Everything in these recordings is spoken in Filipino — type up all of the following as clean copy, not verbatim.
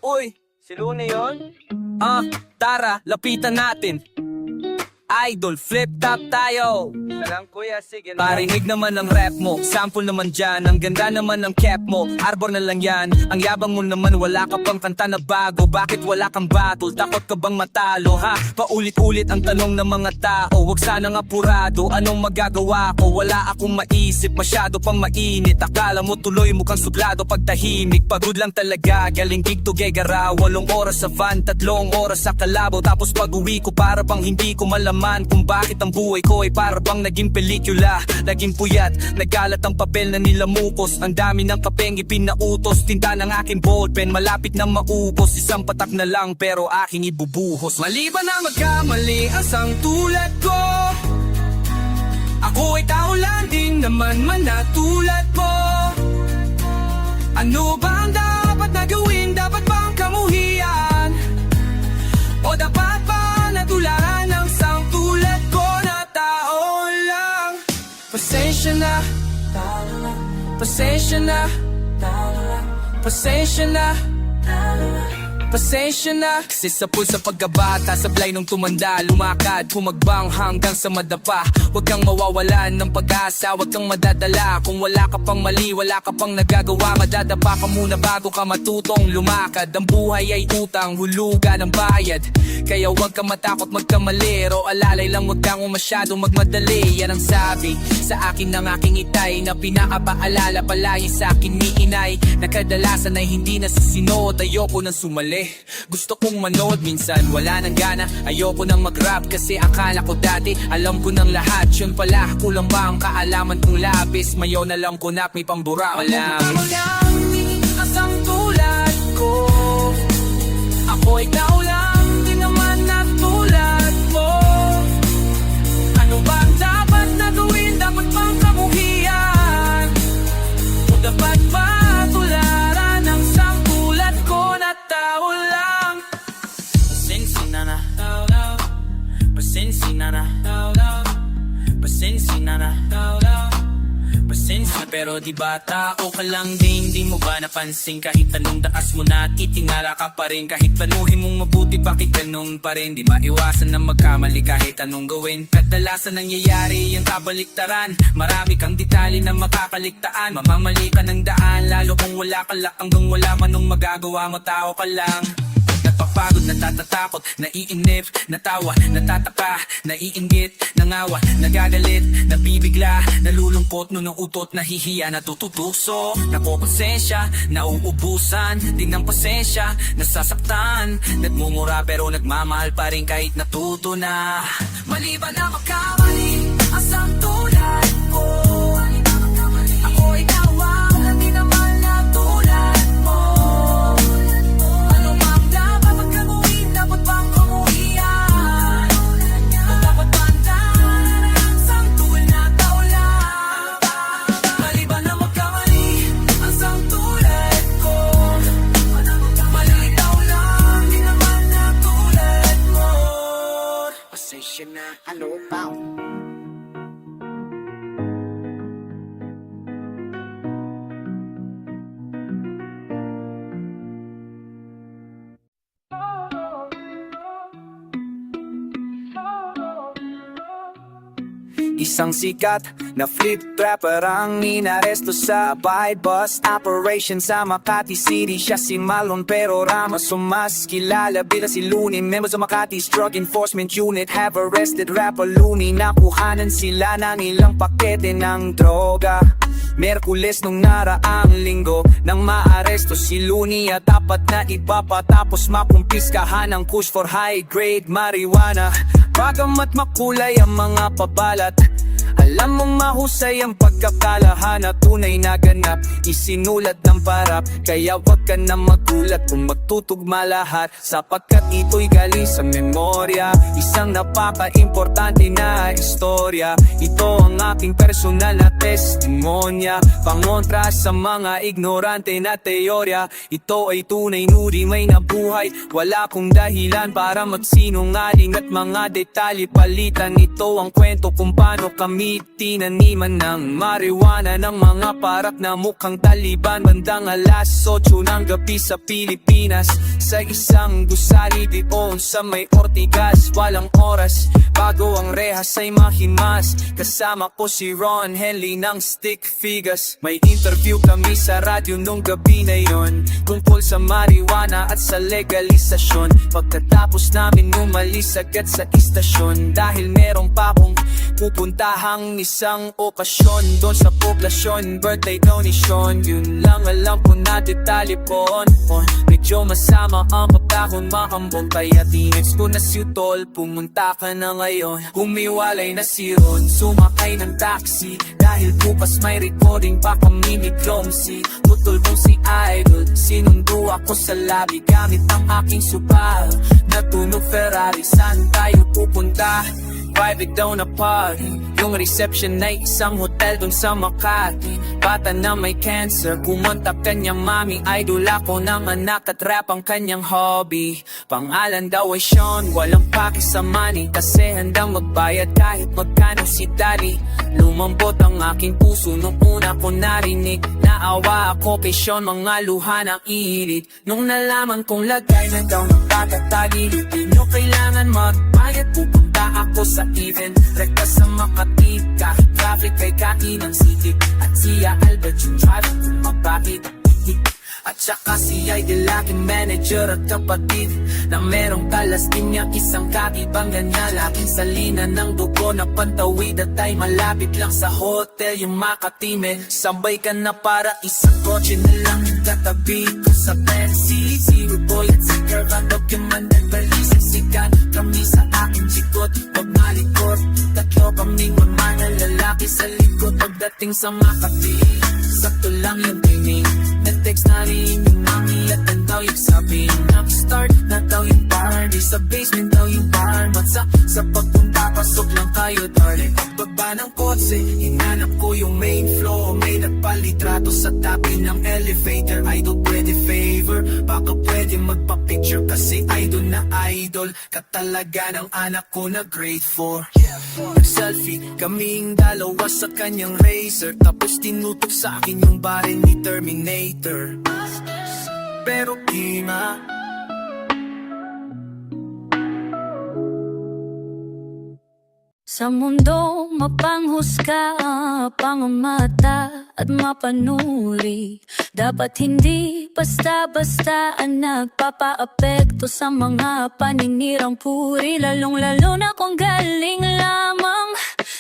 Uy, si Luna yun? Tara, lapitan natin. Idol, flip top tayo. Salam kuya, sige na. Parinig naman ang rap mo, sample naman dyan. Ang ganda naman ng cap mo, arbor na lang yan. Ang yabang mo naman, wala ka pang kanta na bago. Bakit wala kang battle? Takot ka bang matalo, ha? Paulit-ulit ang tanong ng mga tao. Huwag sanang apurado, anong magagawa ko? Wala akong maisip, masyado pang mainit. Akala mo tuloy mukhang suglado pag tahimik. Pagod lang talaga, galing gig to gegara. 8 oras sa van, 3 oras sa kalabaw. Tapos pag-uwi ko para bang hindi ko malaman kung bakit ang buhay ko ay para bang naging pelikula. Naging puyat, nagkalat ang papel na nilamukos. Ang dami ng kapeng ipinautos. Tinta ng aking ballpen, malapit na maubos. Isang patak na lang pero aking ibubuhos. Mali ba na magkamali ang sang tulad ko? Ako ay tao lang din naman manatulad mo. Ano ba ang dapat na gawin? Dapat bang kamuhian? O dapat ba natularan ng sang tulad ko na tao lang? Pasensya na, pasensya na, pasensya na, pasensya na. Kasi sa pulsa pagkabata, sablay nung tumanda, lumakad, humagbang hanggang sa madapa. Huwag kang mawawalan ng pag-asa, huwag kang madadala. Kung wala ka pang mali, wala ka pang nagagawa, madadapa ka muna bago ka matutong lumakad. Ang buhay ay utang, hulugan ang bayad. Kaya huwag kang matakot magkamali, ro alalay lang, huwag kang masyadong magmadali. Yan ang sabi sa akin ng aking itay, na pinakapaalala palagi sa akin ni inay, na kadalasan ay hindi nasisinod. Ayoko nang sumali, gusto kong manood, minsan wala nang gana. Ayoko nang mag-rap kasi akala ko dati alam ko ng lahat. Yun pala, kulang ba ang kaalaman kong labis? Mayon alam ko na may pambura malam. Ako lang, asang tulad ko. Ako ay tao lang, di naman na tulad mo. Ano ba ang dapat na gawin? Dapat bang kamuhian? O dapat ba tularan ng sang tulad ko na tao lang? Pasensya na, pasensya na, pasensya na, pasensya. Pero di ba tao ka lang din? Di mo ba napansin kahit anong taas mo na at itingala ka pa rin? Kahit planuhin mong mabuti, bakit ganun pa rin? Di maiwasan na magkamali kahit anong gawin. Kadalasan nangyayari yung kabaliktaran. Marami kang detalye na makakaligtaan. Mamamali ka ng daan, lalo kung wala ka lang. Hanggang wala man nung magagawa mo, tao ka lang. Napapagod, natatatakot, naiinip, natawa, natataka, naiinggit, nangawa, nagagalit, nabibigla, nalulungkot, nunuutot, nahihiya, natututuso, nakokonsensya, nauubusan, din ng pasensya, nasasaktan, nagmumura pero nagmamahal pa rin kahit natuto na. Mali ba na magkamali, asang tulad ko? Ako ay tawa, hindi naman natulad mo. Ano bang dapat magkaguhin? Dapat bang kamuhian? O dapat bantahan ang sangtul na tao lang? Mali ba na magkamali ang sangtulad ko? Malitaw lang, di naman natulad mo. Pasensya na, ano ba? Isang sikat na flip trapper ang inaresto sa Abide Bus Operation sa Makati City. Siya si Malon pero Ramos o mas kilala bilang si Looney. Members of Makati's Drug Enforcement Unit have arrested rapper Looney. Nakuhanan sila ng ilang pakete ng droga Merkules nung naraang linggo nang maaresto si Looney at apat na iba pa, tapos makumpiskahan ang kush for high grade marijuana. Bagamat makulay ang mga pabalat, alam mong mahusay ang pagkakalahan at tunay na ganap, isinulat ng parap. Kaya wag ka na magulat kung magtutugma lahat, sapagkat ito'y galing sa memorya. Isang napaka-importante na istorya. Ito ang aking personal na testimonya, pangontra sa mga ignorante na teorya. Ito ay tunay nuri may nabuhay, wala kong dahilan para magsinungaling at mga detalye palitan. Ito ang kwento kung paano kami Tinaniman ng marijuana ng mga parak na mukhang Taliban. Bandang alas 8 ng gabi sa Pilipinas, sa isang gusali doon sa may Ortigas. Walang oras bago ang rehas ay mahimas. Kasama ko si Ron Henley ng Stick Figures. May interview kami sa radyo nung gabi na yon, tungkol sa marijuana at sa legalisasyon. Pagkatapos namin umalis agad sa istasyon, dahil merong pa akong pupuntahang isang okasyon doon sa poblasyon, birthday donation. Yun lang alam ko na detalye po on. Medyo masama ang pagkakon makambong, kaya tinext ko na si Utol, pumunta ka na ngayon. Humiwalay na si Ron, sumakay ng taxi, dahil bukas may recording pa kami ni Clumsy. Putol kong si Idol, sinundo ako sa lobby gamit ang aking supal. Natunog Ferrari, saan tayo pupunta? Private daw na party, yung reception ay isang hotel dun sa Makati. Bata na may cancer, kumontak kanyang mami. Idol ako ng anak at rap ang kanyang hobby. Pangalan daw ay Sean, walang paki sa money, kasi handang magbayad kahit magkano si daddy. Lumambot ang aking puso nung una ko narinig. Naawa ako kay Sean, mga luha ng ilit. Nung nalaman kong lagay na daw ng pagkatagilid, di nyo kailangan magbayad, pupunta ako sa event. Rekta sa Makati, kahit traffic kay Kati ng City. At siya Albert yung driver kung mabait. At saka si Idol aking manager at kapatid, na merong talas din niya isang kakibanggan niya. Laking salina ng dugo na pantawid, at ay malapit lang sa hotel yung Makati. Sabay ka na para isang kotse na lang yung katabi ko sa Pepsi. Si Ruboy at si Kervando yung managbalisa sikat. Kami sa aking chikot, pag malikot, tatlo kaming mga lalaki sa likod. Pagdating sa Makati, sakto lang yung timing, na-text na rin yung mami at ang daw yung sabi. Nag-start na daw yung party, sa basement daw yung bar. Sa pagpunta, pasok lang kayo darling. Pagbaba ng kotse, hinanap ko yung main floor. May nagpalitrato sa tabi ng elevator. Idol pwede favor, baka pwede magpa-picture, kasi idol na idol ka talaga ng anak ko na grade 4. Nag-selfie kaming dalawa sa kanyang Razer, tapos tinutok sa akin yung baril ni Terminator. Pero kima, sa mundo mapanghusga, pangmata at mapanuri. Dapat hindi basta-basta ang nagpapa-apekto sa mga paninirang puri. Lalong-lalo na kung galing lamang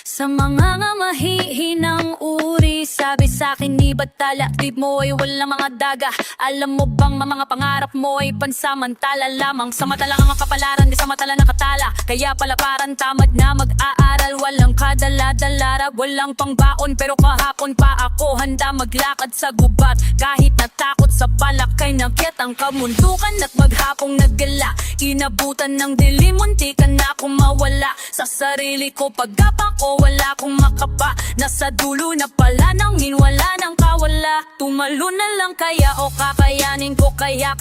sa mga mahihinang uri. Sabi sa'kin ni Batala, tip mo ay walang mga daga. Alam mo bang mga pangarap mo ay pansamantala lamang. Sa mata lang ang kapalaran, di sa mata lang nakatala. Kaya pala parang tamad na mag-aaral. Walang kadala-dalara, walang pangbaon. Pero kahapon pa ako handa maglakad sa gubat. Kahit natakot sa palakay ng kitang kamundukan. At maghapong naggala, inabutan ng dilim, muntikan na akong mawala sa sarili ko. Pagkapang ko wala akong makapa, nasa dulo na pala nang hinwala ng kawala. Tumalo na lang kaya o kakayanin ko, kaya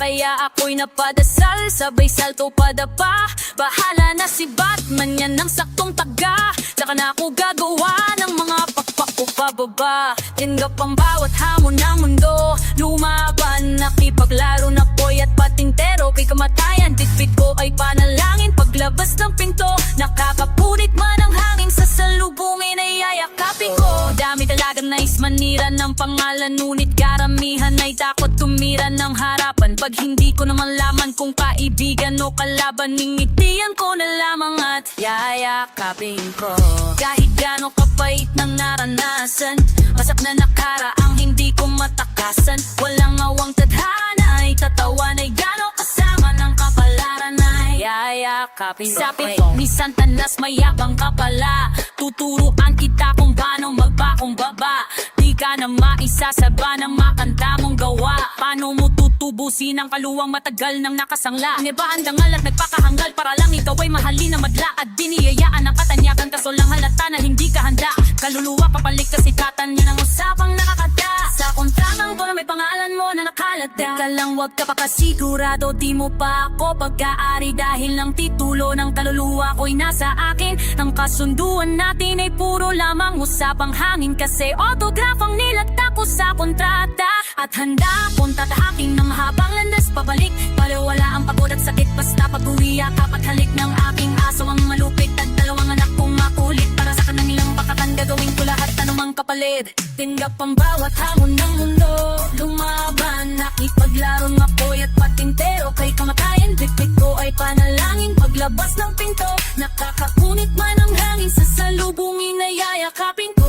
ako'y napadasal. Sabay salto padapa, bahala na si Batman, yan ang saktong taga. Saka na ako gagawa ng mga pakpak ko pababa. Tinggap ang bawat hamon ng mundo, lumaban, nakipaglaro na ko'y at patintero. Kay kamatayan, bitbit ko ay panalangin. Paglabas ng pinto, nakakapunit man ang hangin. Sa salubungin ay yayakapin ko. Dami talagang nais manira ng pangalan, ngunit karamihan ay takot tumira ng harapan. Pag hindi ko naman laman kung kaibigan o kalaban, ningitian ko na lamang at yayakapin ko. Kahit gano'ng kapait ng naranasan, masak na nakaraang hindi ko matakasan. Walang awang tadhana ay tatawan, ay gano'ng kasama ng kapalaran ay yayakapin ko. Sabi ni Santanas, mayabang ka pala, tuturuan kita kung paano magpakumbaba. Di ka na maisasaba ng makanta mong gawa. Paano mo tutubusin ang kaluwang matagal nang nakasangla? Nibaan dangal at nagpakahanggal para lang ikaw ay mahalin na madla. At biniyayaan ang katanyakan kaso lang halata na hindi ka handa. Kaluluwa papalik kasi katan yan ang usapang nakakata. Sa kontratang ko may pangalan mo na nakalata. Teka lang wag ka pa kasigurado, di mo pa ako pagkaari. Dahil ng titulo ng kaluluwa ko'y nasa akin. Ang kasunduan natin ay puro lamang usapang hangin. Kasi autograph ang nilagta ko sa kontrata. At handa akong tatahaking ng habang landas pabalik. Paliwala ang pagod at sakit basta pag-uwi yakap at halik ng aking aso ang malupit. At dalawang anak kong makulit para sa kanilang bakatan gagawin ko lahat anumang kapalit. Tinggap ang bawat hamon ng mundo, lumaban, nakipaglaro ng apoy at patintero kay kamatayan. Bibig ko ay panalangin paglabas ng pinto, nakakapunit man ang hangin sa salubungin na yayakapin ko.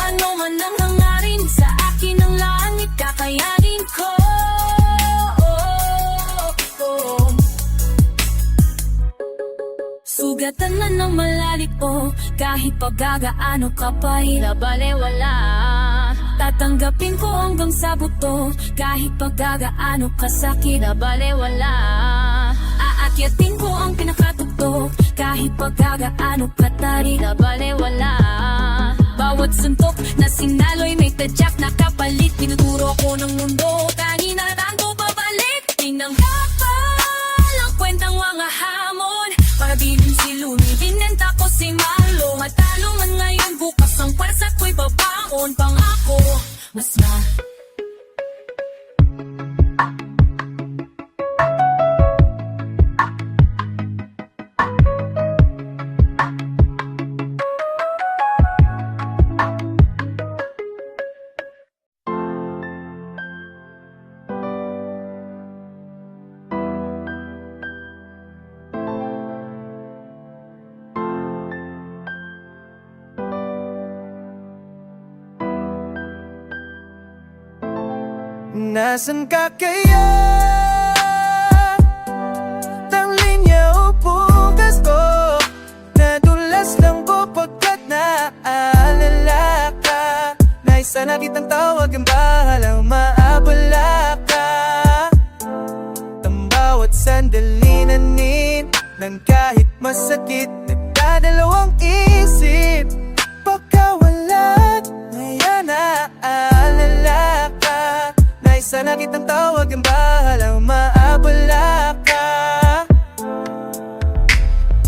Ano man ang hangarin sa akin ang langit kakayanin ko. Sugatan na ng malalik ko, kahit pagagaano ka pa wala. Tatanggapin ko hanggang sa buto, kahit pagagaano kasakit wala. Aakyatin ko ang pinakatugtog, kahit pagagaano katari wala. Bawat suntok na sinalo'y may tadyak na kapalit. Tinuturo ko ng mundo, kaninaraan ko babalik. Tinang kapal ang kwentang mga hamon, para bilin si Lumi, binenta ko si Marlo. Matalo man ngayon, bukas ang pwersa ko'y babaon. Pangako, mas na Nasaan ka kaya? Tang linya o bukas ko, nadulas lang ko pagkat naalala ka. Naisa na kitang tawag ang bahalang maabala ka. Ang bawat sandali nanin ng kahit masakit, nagdadalawang isip. Pagkawalat, ngayon naalala ka. Naisa na kitang tawag ang bahalang maabala ka.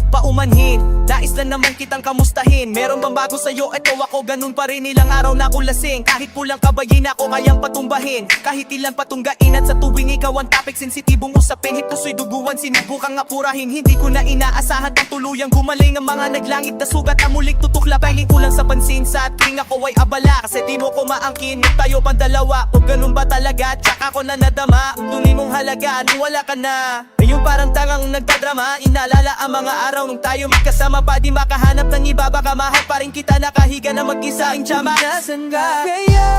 Paumanhin, nais na naman kitang kamustahin. Meron bang bago sa'yo? Eto ako, ganun pa rin. Ilang araw na ako lasing, kahit pulang kabayin ako kayang patumbahin. Kahit ilan patunggain at sa tuwing ikaw ang topic, sensitibong usapin. Hit puso'y duguan, sinubukang apurahin. Hindi ko na inaasahan pang tuluyang gumaling ang mga naglangit na sugat. Amulik tutukla, pailing kulang sa pansin. Sa ating ako ay abala, kasi di mo ko maangkin. Tayo pang dalawa, o ganun ba talaga? Tsaka ko na nadama, tunay mong halaga, nung wala ka na. Ngayon parang tangang nagdadrama, inaalala ang mga araw nung tayo magkasama pa. Di makahanap ng iba, baka mahal pa rin kita. Nakahiga na mag-isa ang tiyama. Nasaan ka kaya?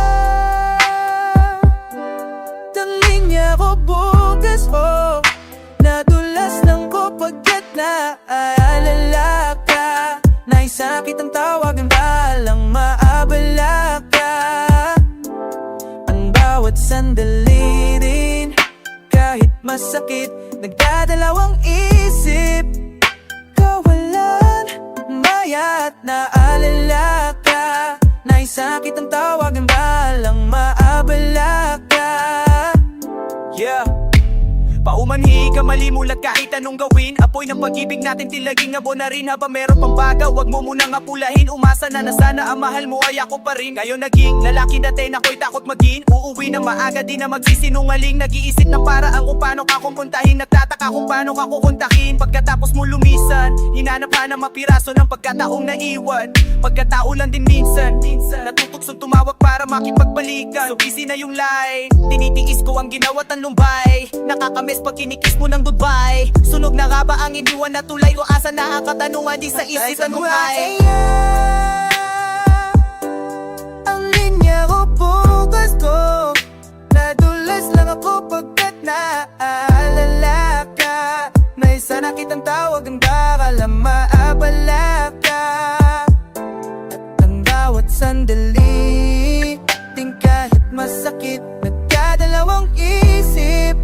Taling niya ko bukas ko, nadulas lang ko pagkat naalala ka. Naisa kitang tawag ang bahalang maabala ka. Ang bawat sandali rin, kahit masakit, nagdadalawang isip. Kawalan, bayat naalala ka. Naisa kitang tawag ang bahalang maabala ka. Yeah. Paumanhi ka, malimulat kahit anong gawin. Apoy ng pag-ibig natin tilaging abo na rin. Habang meron pang baga, wag mo munang apulahin. Umasa na sana ang mahal mo ay ako pa rin. Ngayon naging lalaki dati na ko'y takot maging. Uuwi na maaga, di na magsisinungaling. Nag-iisip na paraan kung paano ka kukuntahin. Nagtataka kung paano ka kukuntahin. Pagkatapos mo lumisan, hinanap ka ng mapiraso ng pagkataong naiwan. Pagkatao lang din minsan, natutuksong tumawag para makipagbalikan. So busy na yung line, tinitiis ko ang ginawa at lumbay. Nakakamiss pag kinikis mo ng goodbye. Sunog na nga ba ang iniwan na tulay o asa na ang katanungan di sa isip ng buhay? Ang linya ko bukas ko, nadulas lang ako pagkat naalala ka. Naisa na kitang tawag ang bahalang maabala ka. At ang bawat sandali sakit, nagkadalawang isip.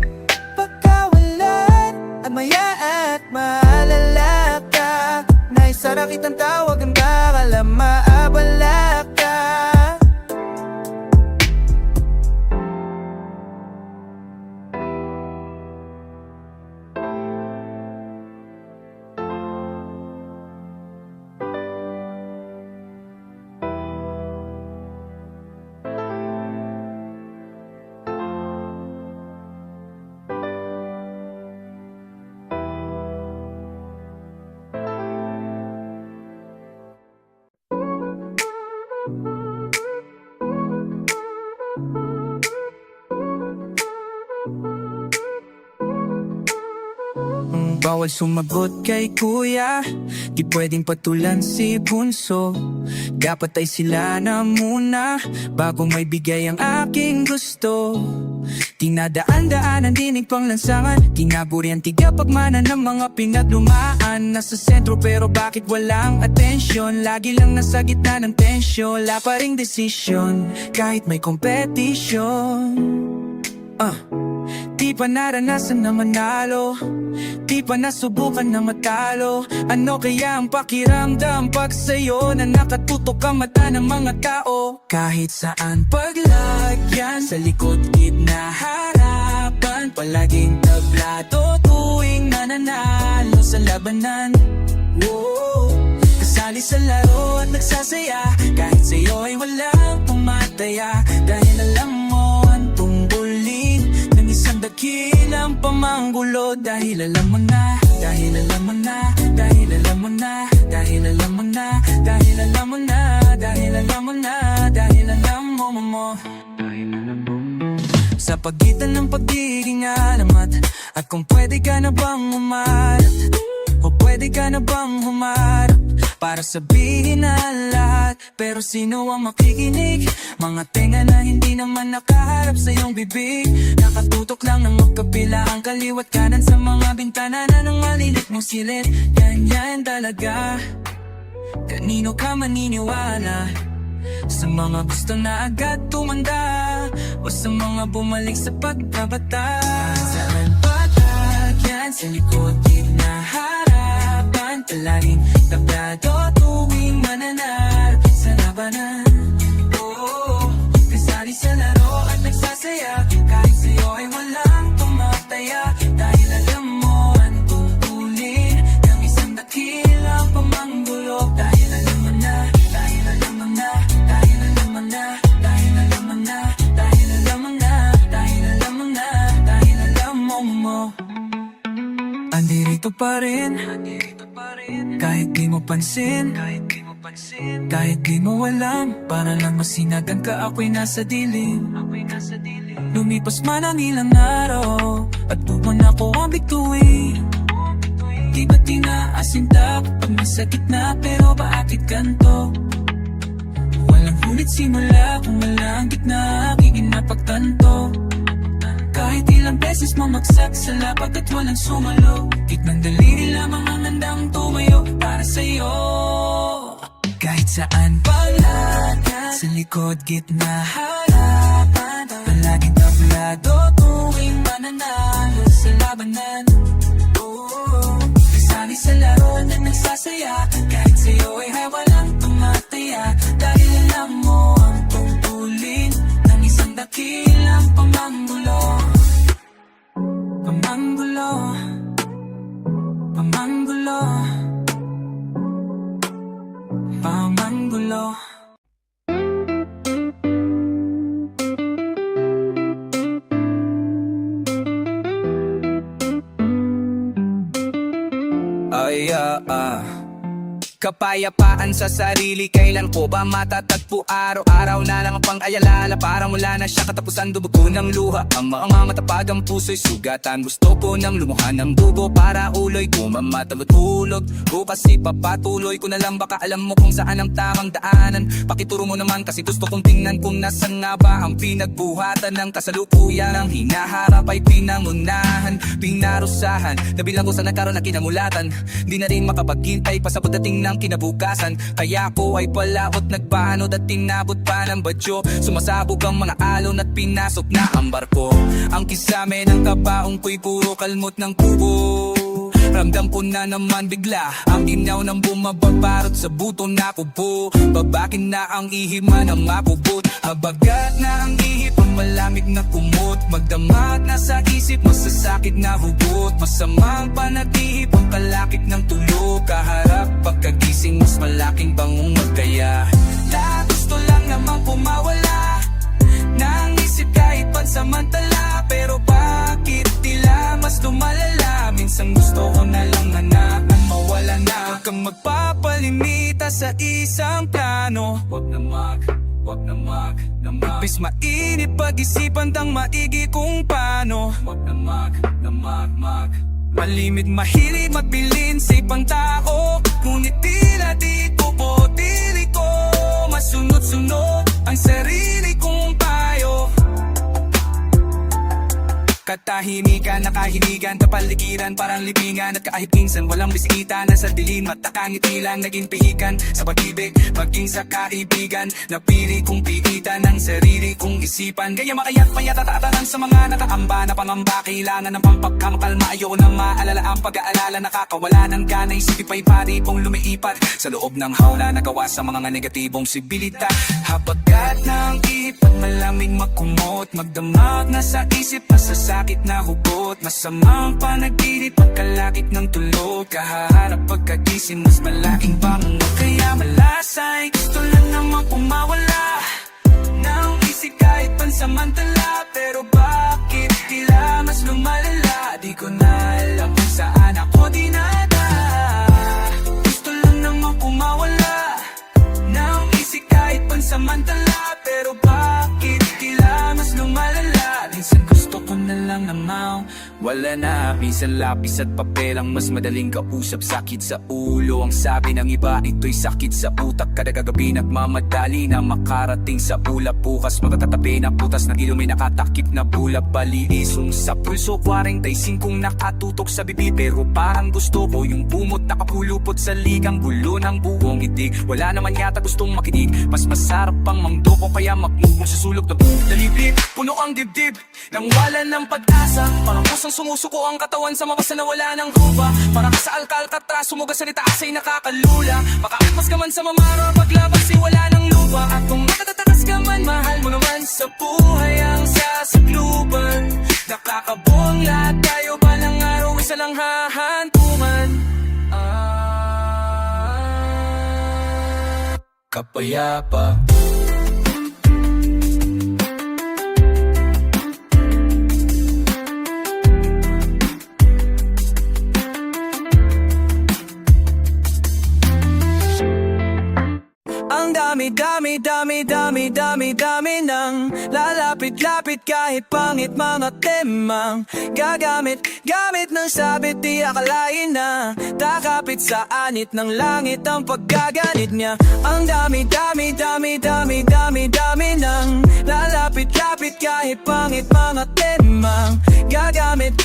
Pagkawalan at maya at maalala ka, naisara kitang tawagan baka lang maabala ka. Bawal sumagot kay kuya, di pwedeng patulan si bunso. Dapat ay sila na muna bago may bigay ang aking gusto. Tinadaan-daanan, dinig pang lansangan, tinaburi ang tiga pagmana ng mga pinaglumaan. Nasa sentro pero bakit walang atensyon? Lagi lang nasa gitna ng tensyon, wala pa ring desisyon kahit may competition. Di pa naranasan na manalo, di pa nasubukan na matalo. Ano kaya ang pakiramdam pag sa'yo na nakatutok ang mata ng mga tao? Kahit saan paglagyan, sa likod, gitna, harapan, palaging tablado tuwing nananalo sa labanan. Whoa. Kasali sa laro at nagsasaya, kahit sa'yo ay walang pumataya. Dahil alam mo ang tungkulin ng isang dakilang pamanggulo. Dahil alam mo na, dahil alam mo na, dahil alam mo na, dahil alam mo na, dahil alam mo na, dahil alam mo na, dahil alam mo mo. Dahil alam mo sa pagitan ng pagiging alamat, at kung pwede ka na bang umarat, o pwede ka na bang humarap para sabihin na lahat. Pero sino ang makikinig? Mga tenga na hindi naman nakaharap sa iyong bibig, nakatutok lang ng magkapila ang kaliwat kanan sa mga bintana na ng malilit mong silid. Ganyan talaga, kanino ka maniniwala? Sa mga gusto na agad tumanda, o sa mga bumalik sa pagkabata? Saan patagyan, sa likod, gitna, harapan, palaging tablado tuwing mananalo sa labanan. Oo, kasali sa laro at nagsasaya, kahit sa'yo ay walang tumataya. Dahil alam mo ang tungkulin ng isang dakilang pamanggulo. Dahil alam mo na, dahil alam mo na, dahil alam mo na, dahil alam mo na, dahil alam mo na, dahil alam mo na, dahil alam mo. Andirito pa rin, kahit di mo pansin, kahit di mo alam, para lang masinagan ka, ako'y nasa dilim. Lumipas man ang ilang araw, at buwan ako ang bituin. Di ba tinaasinta pag masakit na, pero bakit ganto? Walang hulit simula kung walang gitna, aking inapagtanto. Kahit ilang beses mamagsak sa lapag at walang sumalo, gitnang daliri lamang ang handang tumayo para sa'yo. Kahit saan palagyan, sa likod, gitna, harapan, palaging tablado tuwing mananalo sa labanan. Oo, kasali sa laro na nagsasaya, kahit sa'yo ay walang tumataya. Dahil alam mo ang tungkulin ng isang dakilang pamanggulo. Pamanggulo, pamanggulo, pamanggulo. Kapayapaan sa sarili, kailan ko ba matatagpo? Araw-araw na lang ang pang-ayalala, parang wala na siya katapusan, dugo ng luha. Ang mga matapag ang puso'y sugatan, gusto ko nang lumuhan ng dugo para uloy ko mamatulog. Bukas ipapatuloy ko na lang, baka alam mo kung saan ang tamang daanan. Pakituro mo naman kasi gusto kong tingnan kung nasan nga ba ang pinagbuhatan ng kasalukuyan. Ang hinaharap ay pinangunahan, pinarusahan, nabilang ko sa nagkaroon na kinamulatan. Di na rin makapaghintay pa sa pagdating ng ng kinabukasan. Kaya ako ay palakot nagbanod at tinabot pa ng badyo. Sumasabog ang mga alon at pinasok na ang barko. Ang kisame ng kabaong ko'y puro kalmot ng kubo. Ramdam ko na naman bigla ang inaw ng bumababarot sa buto na kubo. Babakin na ang ihima ng mapupot. Habagat na ang ihip ang malamig na kumot. Magdamag na sa isip masasakit na hugot. Masamang panatihip ang kalakip ng tulog. Kaharap pagkagising mas malaking bangong magkaya. Lahat gusto lang namang pumawala ng isip kahit pansamantala. Pero bakit tila mas lumalala? Minsan gusto ko na lang na mawala na. Huwag kang magpapalimita sa isang plano. Huwag na mag Ipis mainit pag-isipan tang maigi kung paano. Huwag na mag Malimit mahilig magbilin sa ibang tao. Ngunit tila di ko po tili ko masunod-sunod ang sarili kong payo. Katahimikan, nakahiligan, kapaligiran, parang libingan. At kahit minsan walang bisikita na sa dilim at nakangiti lang naging pihikan. Sa pag-ibig, maging sa kaibigan, napili kong pigitan ng sarili kong isipan. Kaya makaya't mayat at tatanan sa mga nakaamba na pangamba. Kailangan ng pampagkamakalma, ayoko na maalala ang pag-aalala. Nakakawala ng gana, isip ipa'y pari pong lumiipat sa loob ng hawla, nagawa sa mga negatibong sibilita. Habagat ng ihip at malamig makumot. Magdamag na sa isip, masasakit na hugot. Masamang panaginip, pagkalakip ng tulog. Kaharap pagkagising, mas malaking bangon. Kaya malasay, gusto lang namang pumawala ng isip kahit pansamantala. Pero bakit tila mas lumalala? Di ko na alam kung saan ako dinada. Gusto lang namang pumawala ng isip kahit pansamantala. Pero bakit tila mas lumalala? Minsan gusto ko na lang namang wala na. Minsan lapis at papel ang mas madaling kausap. Sakit sa ulo ang sabi ng iba, ito'y sakit sa utak. Kada gagabi nagmamadali na makarating sa ulap. Bukas magtatatabi na putas ng ilong, may nakatakip na bulap. Baliisong sa pulso, 45 nakatutok sa bibig. Pero parang gusto ko yung bumot nakapulupot sa ligang gulo ng buong itig. Wala naman yata gustong makinig, mas masarap pang mangdoko. Kaya magmumong sa sulok na buong dalibig. Puno ang dibdib nang wala ng pag-asa. Parang pusang sumusuko ang katawan sa mabasa na wala ng rupa. Parang sa Alcatraz, sumuga sa litaas ay nakakalula. Makaakmas ka man sa mamara, paglabas ay wala ng lupa. At kung makatatakas ka man, mahal mo naman sa buhay ang sasakluban. Nakakabuang lahat tayo, balang araw isa lang hahantungan. Kapayapa. Ang dami nang lalapit-lapit kahit pangit mga temang gagamit ng sabit, di akalain na takapit sa anit ng langit ang paggaganit niya. Ang dami nang lalapit-lapit kahit pangit mga temang gagamit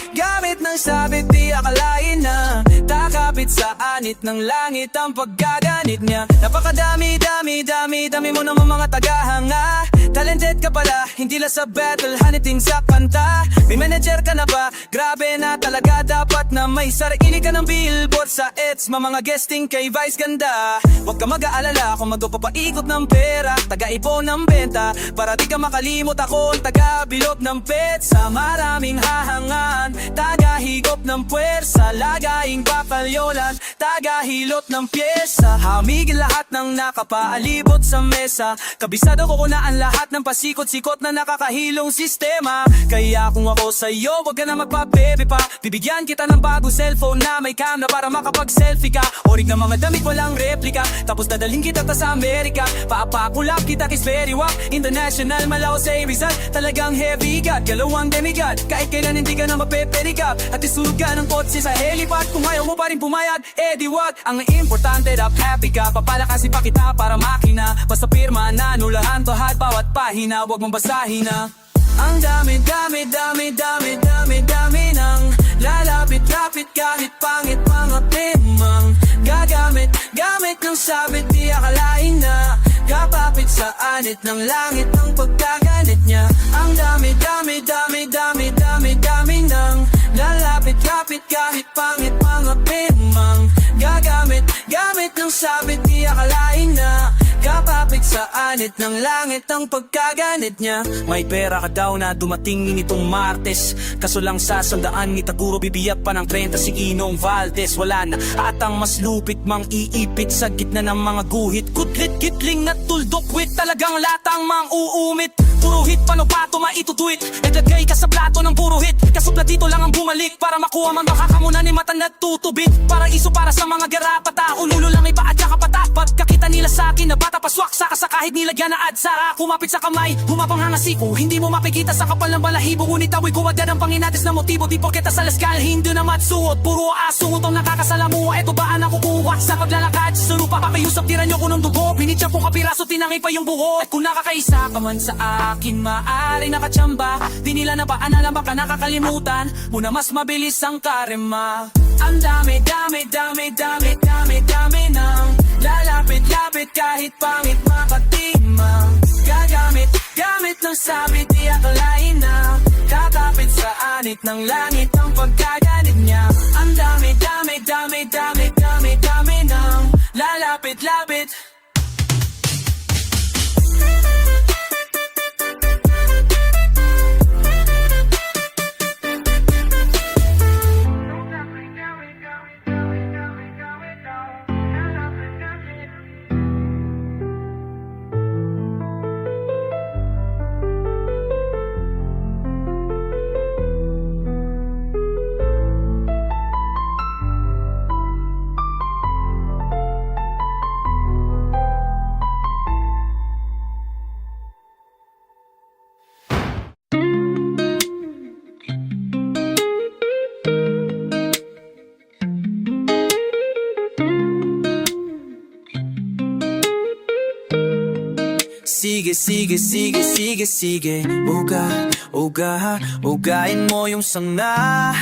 ng sabit, di akalain na takapit sa anit ng langit ang paggaganit niya. Napakadami mo naman mga tagahanga. Talented ka pala, hindi lang sa battle, haniting sa kanta. May manager ka na ba? Grabe na talaga, dapat na may sarili ka ng billboard sa EDSA. Mga guesting kay Vice ganda. Huwag ka mag-aalala kung magpapaikot ng pera, taga-ipon ng benta, para di ka makalimot ako ang taga-bilog ng petsa. Maraming hahangaan, taga-higop ng puwersa, lagaing bakalyolan, taga-hilot ng pyesa. Hamigil lahat ng nakapaalibot sa mesa, kabisado ko na ang lahat ng pasikot-sikot na nakakahilong sistema. Kaya kung ako sa'yo, wag ka na magpabebe pa. Bibigyan kita ng bagong cellphone na may camera para makapag-selfie ka. Orig na mga damit, walang replika, tapos dadalhin kita sa Amerika. Papakulap kita kay very wak, international malaw sa Rizal. Talagang heavy god, galawang demigod. Kahit kailan hindi ka na mapeperikap, at isulog ka ng kotse sa helipad. Kung ayaw mo pa rin pumayag, di wag. Ang importante dapat happy ka, papalakasin pa kita para makina. Basta pirma na nulahan bahad bawat pahina, wag mong basahin na. Ang dami nang lalapit-lapit kahit pangit mga temang gagamit sabit di akalain na kapapit sa anit ng langit ng pagkaganit niya. Ang dami nang lalapit-lapit kahit pangit mga pimang gamit ng sabit di akalain na kapapit sa anit ng langit ang pagkaganit niya. May pera ka daw na dumating nitong Martes, kaso lang sa sandaan ni Taguro bibiyak pa ng 30 si Inong Valdez. Wala na atang mas lupit mang iipit sa gitna ng mga guhit, kutlit, kitling at tuldok wit, talagang latang mang uumit. Puro hit, paano pa ito maitutuit? Ilagay ka sa plato ng puro hit, kasupla dito lang ang bumalik para makuha man baka kamuna ni mata na tutubit. Para iso para sa mga garapata, ululo lang iba at saka patat. Pagkakita nila sa akin na bata paswak sa kasa kahit nilagyan na adsa, kumapit sa kamay, humapang hangasiko. Hindi mo mapikita sa kapal ng balahibo, ngunit ako'y kuwagad ang panginatis na motibo. Di porketa sa laskal, hindi na matsuot, puro asungot ang nakakasalamuha. Eto ba ang nakukuha sa paglalakad sa lupa? Pakiusap tira nyo ko ng dugo, pinitya ko kapiraso, tinangay pa yung buho. At kung nakakaisa ka man sa akin, maaari nakachamba. Di nila na paanalan baka nakakalimutan mo na mas mabilis ang karema. Ang dami nang lalapit-lapit kahit pangit makatimang. Gamit ng sabit di akalain na kakapit sa anit ng langit ang pagkaganit niya. Ang dami nang lalapit-lapit. Sige, ugahin mo yung sanga.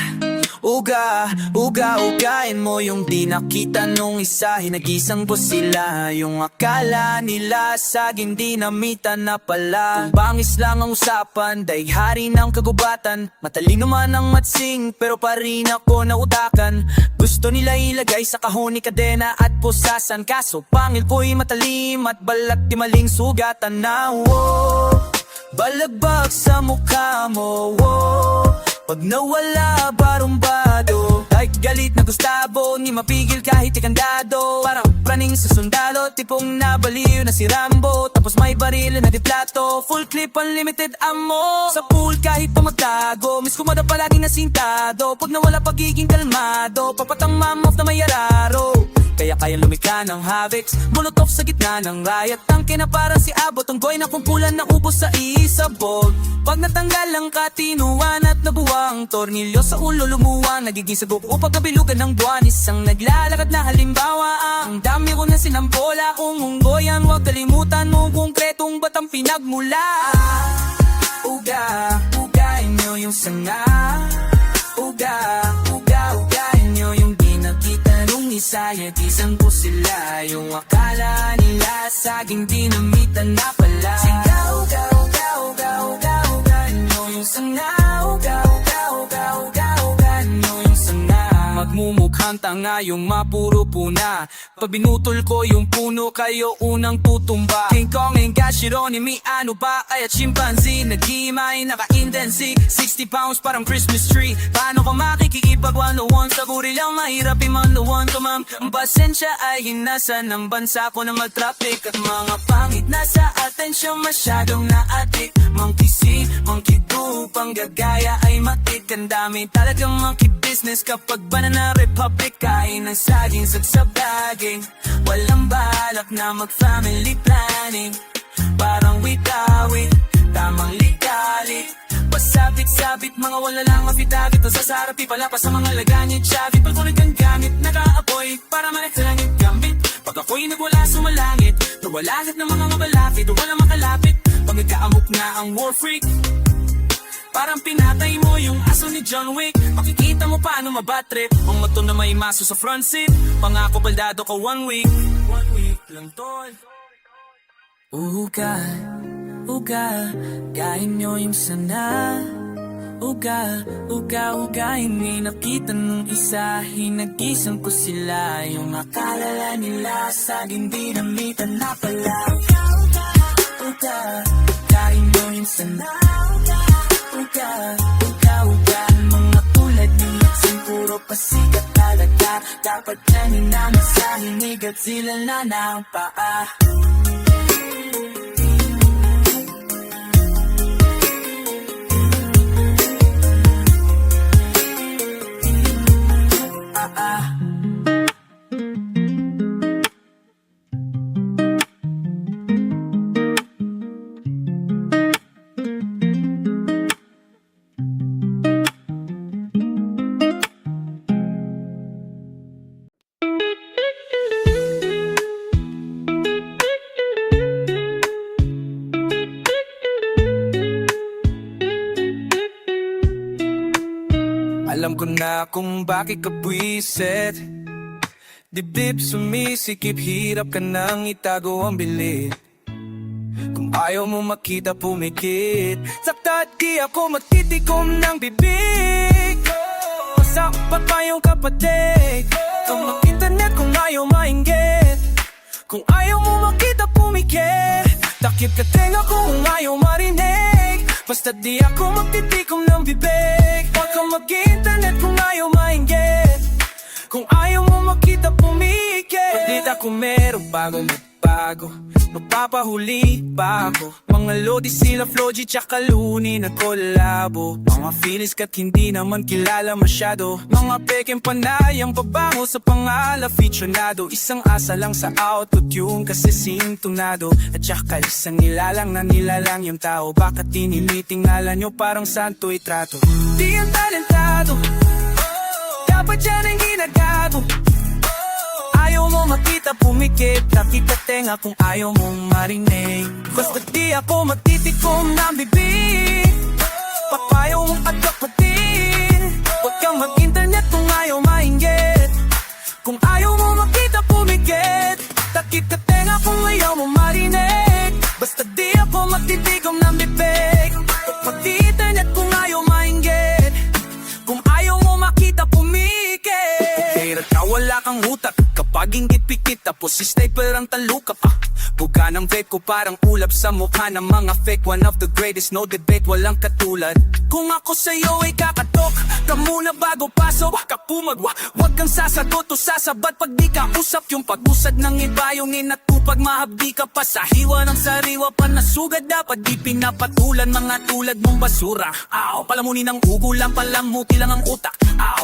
Ugahin mo yung di nakita nung isa. Hinagisang ko sila, yung akala nila saging dinamitan na pala. Kung bangis lang ang usapan, dahil hari ng kagubatan. Matalino man ang matsing, pero pa rin ako nautakan. Gusto nila ilagay sa kahon ni kadena at pusasan, kaso pangil ko'y matalim at balat di maling sugatan na. Balagbag sa mukha mo, pag nawala barumbado. Kahit galit na Gustavo, ni mapigil kahit ikandado. Parang praning sa sundalo, tipong nabaliw na si Rambo. Tapos may baril na di plato, full clip unlimited ammo. Sa pool kahit pumagtago, miss kumada palaging nasintado. Pag nawala pagiging kalmado, papatang mom-off na may araro. Kaya lumika ng Havix, molotov sa gitna ng riot. Tangke na parang si Abot, tunggoy na kumpulan na ubos sa isabog. Pag natanggal ang katinuan at nabuwang tornilyo sa ulo lumuwang, nagiging sagok upang kabilugan ng buwan. Isang naglalakad na halimbawa, ang dami ko na sinambola. Kung unggoyan, huwag kalimutan mo konkretong batang pinagmula. Ugahin nyo yung sanga. Ugahin nyo yung di nakita nung isa. Yagisang ko sila, yung akala nila saging dinamitan na pala. Sigaw, ugahin nyo yung sanga. Ugahin nyo yung sanga. Magmumukhang tanga yung mapuro puna. Pag binutol ko yung puno, kayo unang tutumba. King Kong and Gashiro ni mi ano ba ay at chimpanzee. Nag-iimay, naka-indensi 60 pounds parang Christmas tree. Paano ko makikipag 101 sa gorilang mahirap imanluwan ko ma'am. Ang pasensya ay hinasa ng bansa ko na mag-traffic. At mga pangit na sa atensyon masyadong na-addict. Monkey see, monkey do, panggagaya ay matik. Ang dami talagang monkey business kapag Banana Republic. Kain ng saging, sagsabaging, walang balak na mag-family planning. Parang witawit, tamang likalik. Pasabit-sabit, mga wala lang mapitagit. O sasarapi pala pa sa mga laganit. Chavit, pag kunag ang gamit, naka-apoy para managsalangit gambit. Pag ako'y nagwala sumalangit, nawalagit ng mga mabalapit o walang makalapit. Pag nagkaamok na ang war freak, parang pinatay mo yung aso ni John Wick. Makikita mo paano mabatrip ang motor na may maso sa front seat. Pangako baldado ka 1 week. lang tol. Uga, kain nyo yung sana. Uga, hindi nakita nung isa. Hinagisan ko sila. Yung makalala nila sa hindi namitan na pala. Uga, kain nyo yung sana. Uga, mga tulad ni Maxine, puro pasikat talaga. Dapat kanin namin sa hinig at sila na ng paa. Alam ko na kung bakit ka buwisit. Dibdib sumisikip, hirap ka nang itago ang bilit. Kung ayaw mo makita pumikit, sakta di ako magtitikom ng bibig. Sapat pa yung kapatid. Kung makita net, kung ayaw mainggit. Kung ayaw mo makita pumikit, takip ka tenga kung ayaw marinig. Basta di ako magtitikom ng bibig. Huwag kang mag-internet kung ayaw mainggit. Kung ayaw mo makita pumikit. Pagdit ako meron bagong magbago, magpapahuli pa ako. Mga lodi sila Floji tsaka Luni na kolabo. Mga feelings kat hindi naman kilala masyado. Mga peking panayang pabango sa pangal aficionado. Isang asa lang sa autotune kasi sintonado. At tsaka isang nilalang na nilalang yung tao. Bakit tininitingala nyo parang santo itrato? Di ang talentado, dapat yan ang ginagago. Ayaw mo makita pumikit, takip ka tenga kung ayaw mong marinig. Basta di ako matitikom ng bibig. Papayaw mong at kapatid. Huwag kang mag-internet kung ayaw mainggit. Kung ayaw mo makita pumikit, takip ka tenga kung ayaw mong marinig. Basta di ako matitikom ng bibig. Mag-internet kung ayaw mainggit. Kung ayaw mo makita pumikit. Kaya ka wala kang utak kapag inggit pikit, tapos si sniper ang talukap. Buga ng vape ko parang ulap sa mukha ng mga fake. One of the greatest, no debate, walang katulad. Kung ako sa'yo ay kakatok ka muna bago pasok ka pumagwa. Huwag kang sasagot o sasabat pag di ka usap. Yung pag-usad ng iba yung inatupag, mahabdi ka pa sa hiwa ng sariwa pa na sugat. Dapat di pinapatulan mga tulad mong basura. Palamunin ng ugulang, palamuti lang ang utak.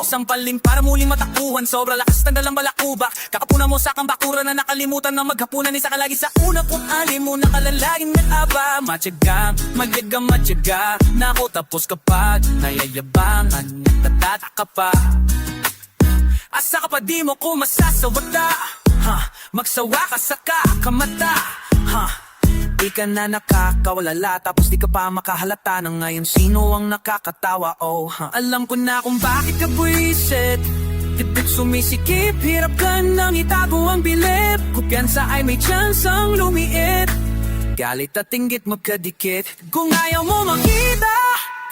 Sampalin para muling matakbuhan, sobra lakas na dalang balakubak. Kakapuna mo sa kang bakura na nakalimutan na maghapunan. Isa ka lagi sa una kung alim mo nakalalaging may aba. Matyaga, matyaga na ako tapos kapag nayayabangan, natataka pa. Asa ka pa di mo ko masasawata, magsawa ka sa kakamata. Di ka na nakakawalala, tapos di ka pa makahalata na ngayon sino ang nakakatawa. Alam ko na kung bakit ka buwisit. Dibdib sumisikip, hirap ka nang itago ang bilib. Kumpiyansa ay may chance ang lumiit. Galit at inggit magkadikit. Kung ayaw mo makita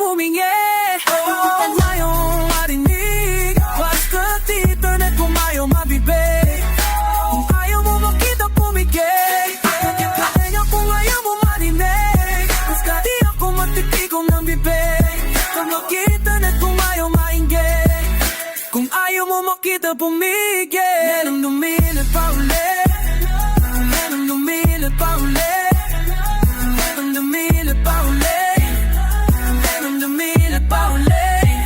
pumingit. Kung ayaw mo marinig, basta internet kung ayaw mabibig. Kung ayaw mo makita pumigit, kung ayaw mo marinig. Basta di ako matitikom ng bibig. Kung mag-internet kung ayaw mainggit. Kung ayaw mo makita pumigit. Merong lumilit pa ulit. Merong lumilit pa ulit. Merong lumilit pa ulit. Merong lumilit pa ulit.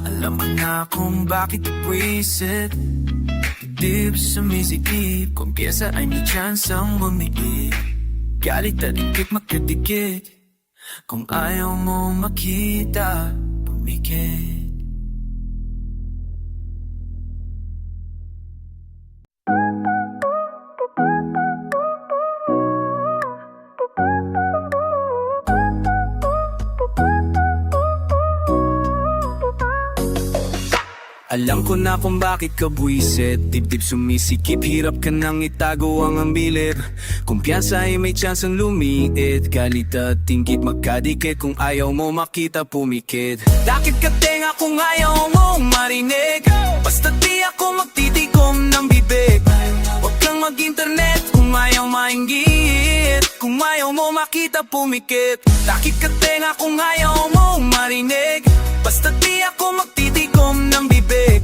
Alam mo na kung bakit ipwisit. Dibdib sumisikip, kung pyesa ay may chance ang bumiit. Galit at ikip magkadikit. Kung ayaw mo makita pumikit. Alam ko na kung bakit ka buwisit. Dibdib sumisikip, hirap ka nang itago ang ambilid. Kumpiyansa ay may tsansang lumiit. Galit at tinggit magkadikit, kung ayaw mo makita pumikit. Dakit ka tenga kung ayaw mo marinig. Basta di ako magtitikom ng bibig. Huwag kang mag-internet kung ayaw mainggit. Kung ayaw mo makita pumikit. Dakit ka tenga kung ayaw mo marinig. Basta di ako magtitikom ng bibig.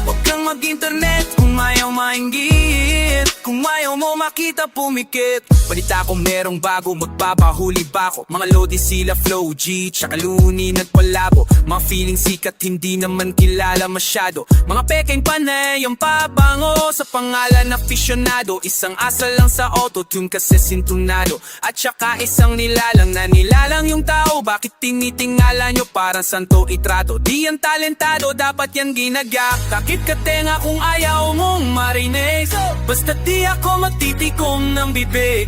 Huwag kang mag-internet kung ayaw mainggit. Kung ayaw mo makita pumikit. Balita ko merong bago, magpapahuli ba ako? Mga Lodi sila Flow G, tsaka Looney nagpalabo. Mga feeling sikat, hindi naman kilala masyado. Mga peking panay, ang pabango sa pangalan na aficionado. Isang asal lang sa autotune kasi sintunado. At tsaka isang nilalang na nilalang yung tao. Bakit tinitingala nyo parang santo itrato? Di yan talentado, dapat yan ginagyak. Takip ka tenga kung ayaw mong marinig. Basta di ako matitikom ng bibig.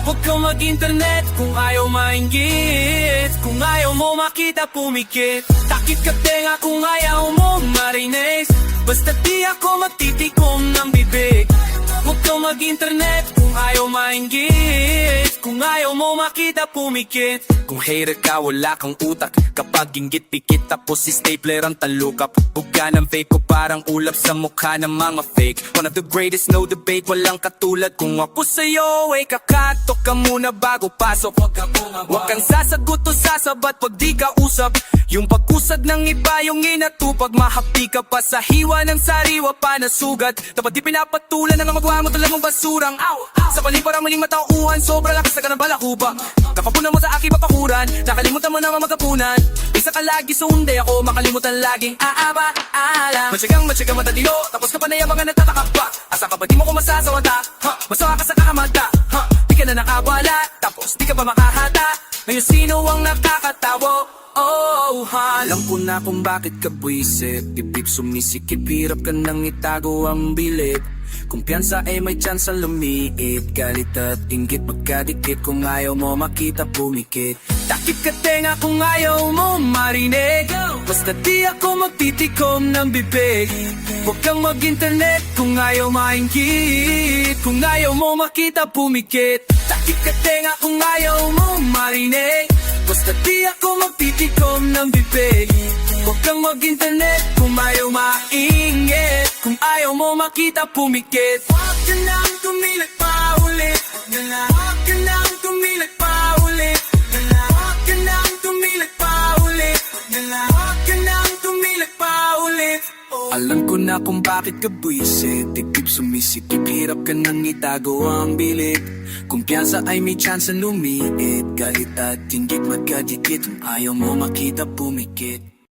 Huwag kang mag-internet kung ayaw mainggit. Kung ayaw mo makita pumikit. Takip ka tenga kung ayaw mo marinig. Basta di ako matitikom ng bibig. Huwag kang mag-internet kung ayaw mainggit. Kung ayaw mo makita pumikit. Kung hater ka wala kang utak. Kapag inggit pikit tapos si stapler ang talukap. Buga ng fake ko parang ulap sa mukha ng mga fake. One of the greatest, no debate, walang katulad. Kung ako sa'yo ay kakatok ka muna bago pasok. Huwag kang sasagot o sasabat pag di ka usap. Yung pag-usad ng iba yung inatupag. Mahapi ka pa sa hiwa ng sariwa pa na sugat. Dapat di pinapatulan ng magwa mo talang mong basurang Sa paliparang maling matauhan, sobra lakas na ka ng balakuba. Kapapunan mo sa aking papakuran, nakalimutan mo na mamagapunan. Isa ka lagi so hindi ako makalimutan laging aaba-ala. Matyagang matatilo, tapos ka pa na yung mga nagtatakak pa. Asa ka ba di mo ko masasawata? Masawa ka sa kakamata. Di ka na nakabala, tapos di ka pa makahata. Ngayon sino ang nakakatawa? Oh, alam ko na kung bakit ka buwisit. Dibdib sumisikip, hirap ka nang itago ang bilid. Kumpiyansa ay may tsansang lumiit. Galit at inggit magkadikit, kung ayaw mo makita pumikit. Takip ka tenga kung ayaw mo marinig. Basta di ako magtitikom ng bibig. Huwag kang mag-internet kung ayaw mainggit. Kung ayaw mo makita pumikit. Takip ka tenga kung ayaw mo marinig. Basta di ako magtitikom ng bibig. Huwag kang mag-internet kung ayaw maingit. Kung ayaw mo makita pumikit. Huwag ka nang tumilag pa ulit. Huwag ka nang tumilag pa ulit. Huwag ka nang tumilag pa ulit. Huwag ka nang tumilag pa ulit. Alam ko na kung bakit ka buwisit. Dibdib sumisikip, hirap ka nang itago ang bilig. Kumpiyansa ay may tsansang lumiit. Galit at tinggit magkadikit. Kung ayaw mo makita pumikit.